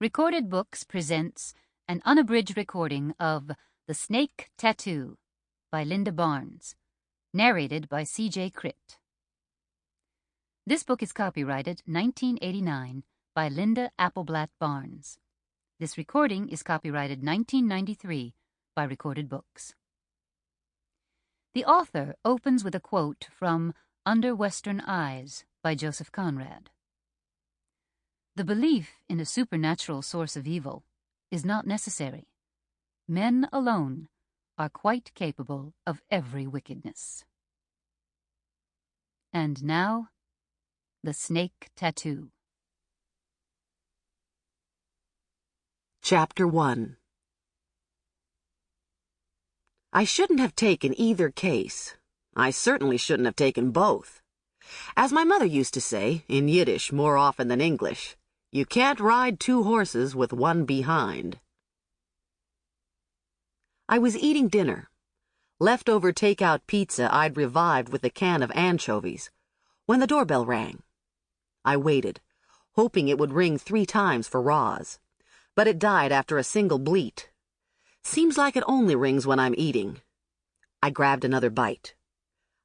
Recorded Books presents an unabridged recording of The Snake Tattoo by Linda Barnes, narrated by C.J. Critt. This book is copyrighted 1989 by Linda Appleblatt Barnes. This recording is copyrighted 1993 by Recorded Books. The author opens with a quote from Under Western Eyes by Joseph Conrad. The belief in a supernatural source of evil is not necessary. Men alone are quite capable of every wickedness. And now, The Snake Tattoo. Chapter 1. I shouldn't have taken either case. I certainly shouldn't have taken both. As my mother used to say, in Yiddish more often than English, you can't ride two horses with one behind. I was eating dinner. Leftover takeout pizza I'd revived with a can of anchovies, when the doorbell rang. I waited, hoping it would ring 3 times for Roz, but it died after a single bleat. Seems like it only rings when I'm eating. I grabbed another bite.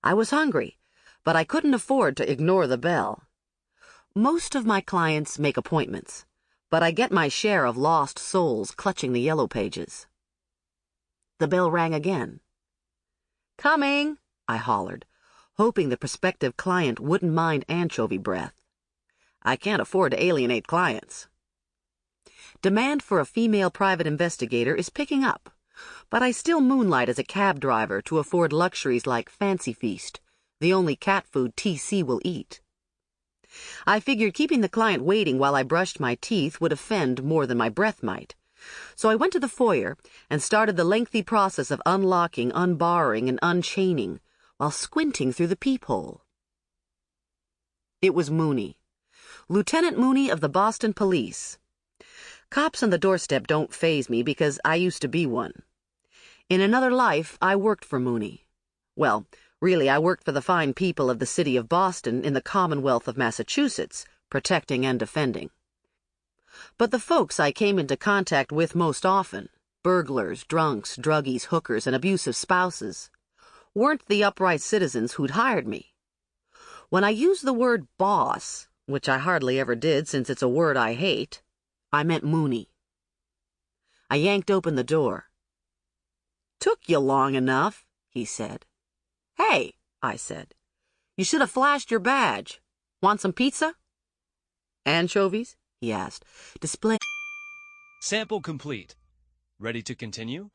I was hungry, but I couldn't afford to ignore the bell. Most of my clients make appointments, but I get my share of lost souls clutching the yellow pages. The bell rang again. "Coming," I hollered, hoping the prospective client wouldn't mind anchovy breath. I can't afford to alienate clients. Demand for a female private investigator is picking up, but I still moonlight as a cab driver to afford luxuries like Fancy Feast, the only cat food TC will eat. I figured keeping the client waiting while I brushed my teeth would offend more than my breath might, so I went to the foyer and started the lengthy process of unlocking, unbarring, and unchaining while squinting through the peephole. It was Mooney, Lieutenant Mooney of the Boston Police. Cops on the doorstep don't faze me because I used to be one. In another life, I worked for Mooney. Well, really, I worked for the fine people of the city of Boston in the Commonwealth of Massachusetts, protecting and defending. But the folks I came into contact with most often, burglars, drunks, druggies, hookers, and abusive spouses, weren't the upright citizens who'd hired me. When I used the word boss, which I hardly ever did since it's a word I hate, I meant Mooney. I yanked open the door. "Took you long enough," he said. "Hey," I said, "you should have flashed your badge. Want some pizza?" "Anchovies?" he asked, displaying. Sample complete. Ready to continue?